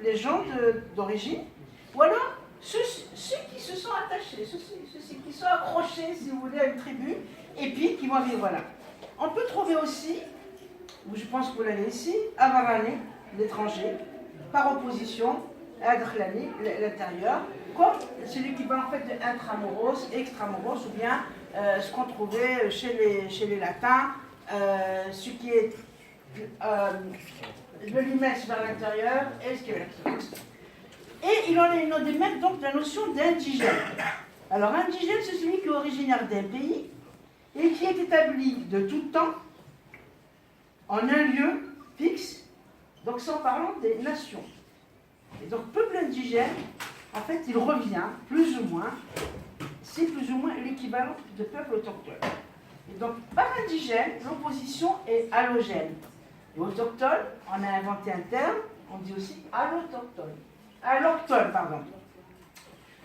les gens d'origine, ou alors ceux qui se sont attachés, ceux qui sont accrochés, si vous voulez, à une tribu, et puis qui vont vivre là. On peut trouver aussi, je pense que vous l'avez ici, Avarani, l'étranger, par opposition à Adkhlani, l'intérieur, comme celui qui va en fait de intramuros, extramuros, ou bien ce qu'on trouvait chez les latins, ce qui est le limès vers l'intérieur et ce qui est l'extérieur. Et il en est une des mêmes, donc, la notion d'indigène. Alors, indigène, c'est celui qui est originaire d'un pays et qui est établi de tout temps en un lieu fixe, donc sans parlant des nations. Et donc, peuple indigène, en fait, il revient plus ou moins, c'est plus ou moins l'équivalent de peuple autochtone. Et donc, par indigène, l'opposition est allogène. Et autochtone, on a inventé un terme, on dit aussi allotochtone. Alloctone, pardon.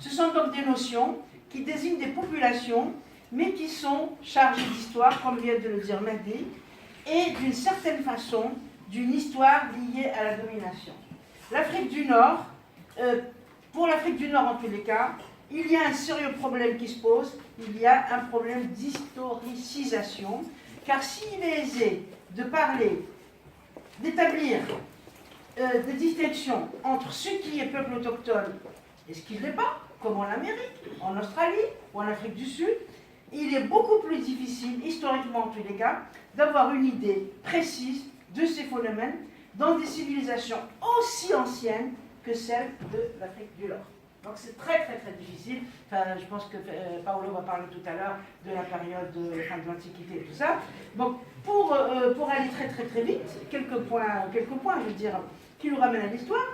Ce sont donc des notions qui désignent des populations, mais qui sont chargées d'histoire, comme vient de le dire Mehdi, et d'une certaine façon, d'une histoire liée à la domination. L'Afrique du Nord, pour l'Afrique du Nord en tous les cas, il y a un sérieux problème qui se pose, il y a un problème d'historicisation, car s'il est aisé de parler, d'établir des distinctions entre ce qui est peuple autochtone et ce qui ne l'est pas, comme en Amérique, en Australie ou en Afrique du Sud, il est beaucoup plus difficile, historiquement en tous les cas, d'avoir une idée précise de ces phénomènes dans des civilisations aussi anciennes que celles de l'Afrique du Nord. Donc c'est très très très difficile. Enfin, je pense que Paolo va parler tout à l'heure de la période de l'Antiquité et tout ça. Donc pour aller très très très vite, quelques points, je veux dire, qui nous ramènent à l'histoire.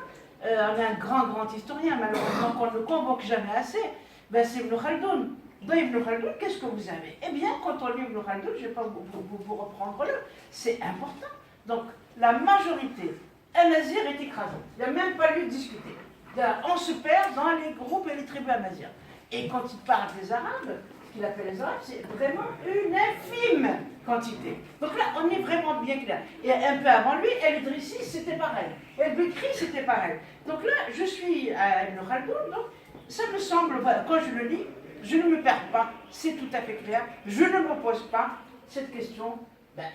On a un grand historien, malheureusement qu'on ne convoque jamais assez, ben, c'est Ibn Khaldoun. Dans Ibn Khaldoun, qu'est-ce que vous avez? Eh bien, quand on lit Ibn Khaldoun, je ne vais pas vous reprendre là, c'est important. Donc, la majorité, Amazigh est écrasée. Il n'y a même pas lieu de discuter. On se perd dans les groupes et les tribus amazighs. Et quand il parle des Arabes, ce qu'il appelle les Arabes, c'est vraiment une infime quantité. Donc là, on est vraiment bien clair. Et un peu avant lui, El-Idrissi, c'était pareil. El-Bekri, c'était pareil. Donc là, je suis à Ibn Khaldoun, donc ça me semble, quand je le lis, je ne me perds pas, c'est tout à fait clair. Je ne me pose pas cette question. Ben,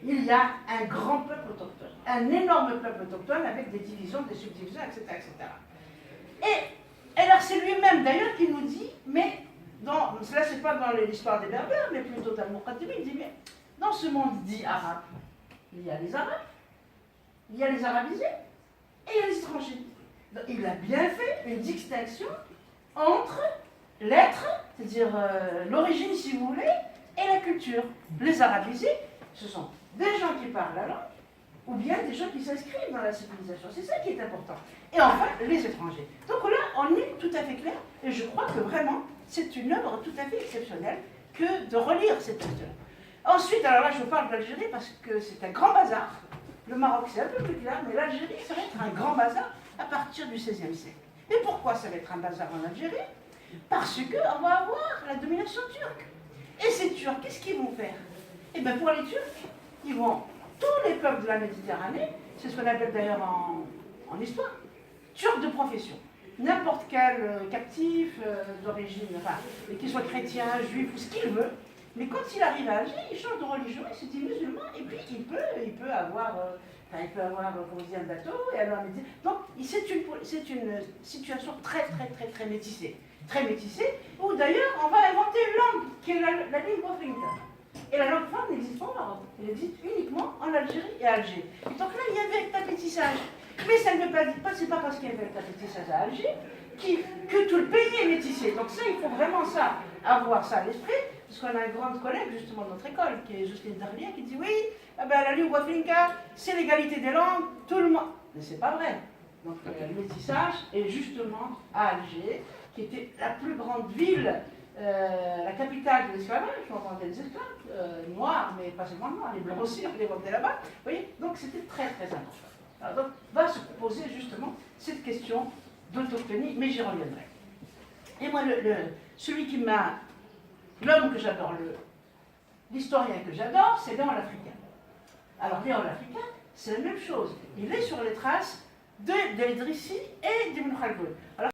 il y a un grand peuple autochtone, un énorme peuple autochtone avec des divisions, des subdivisions, etc. etc. Et alors c'est lui-même d'ailleurs qui nous dit, mais cela c'est pas dans l'histoire des Berbères, mais plutôt dans le Muqaddimi, il dit, mais dans ce monde dit arabe, il y a les Arabes, il y a les arabisés, et il y a les étrangers. Donc, il a bien fait une distinction entre l'être, c'est-à-dire l'origine si vous voulez, et la culture. Les arabisés, ce sont des gens qui parlent la langue, ou bien des gens qui s'inscrivent dans la civilisation. C'est ça qui est important. Et enfin, les étrangers. Donc là, on est tout à fait clair, et je crois que vraiment, c'est une œuvre tout à fait exceptionnelle que de relire cette texte-là. Ensuite, alors là, je parle d'Algérie parce que c'est un grand bazar. Le Maroc, c'est un peu plus clair, mais l'Algérie, ça va être un grand bazar à partir du XVIe siècle. Et pourquoi ça va être un bazar en Algérie? Parce qu'on va avoir la domination turque. Et ces Turcs, qu'est-ce qu'ils vont faire? Eh bien, pour les Turcs, ils vont, tous les peuples de la Méditerranée, c'est ce qu'on appelle d'ailleurs en histoire, Turcs de profession. N'importe quel captif d'origine, enfin, qu'il soit chrétien, juif ou ce qu'il veut, mais quand il arrive à Alger, il change de religion, il se dit musulman, et puis il peut avoir, comment dire, un bateau, et alors, donc c'est une situation très métissée. Très métissée, où d'ailleurs on va inventer une langue, qui est la lingua franca. Et la langue franca n'existe pas au Maroc, elle existe uniquement en Algérie et à Alger. Et donc là, il y avait un métissage. Mais ça ne veut pas dire, c'est pas parce qu'il y avait un métissage à Alger que tout le pays est métissé. Donc ça, il faut vraiment avoir ça à l'esprit, parce qu'on a une grande collègue justement de notre école, qui est Jocelyne Darlier, qui dit oui, la lingua franca, c'est l'égalité des langues, tout le monde. Mais c'est pas vrai. Donc le métissage est justement à Alger, qui était la plus grande ville, la capitale de l'esclavage, on vendait des esclaves, noirs, mais pas seulement noirs, les blancs aussi, on les vendait là-bas. Vous voyez, donc c'était très important. Alors, donc va se poser justement cette question d'autochtonie, mais j'y reviendrai. Et moi, celui qui m'a, l'homme que j'adore, l'historien que j'adore, c'est Léon l'Africain. Alors Léon l'Africain, c'est la même chose. Il est sur les traces de l'Idrissi et d'Ibn Khaldun. Alors,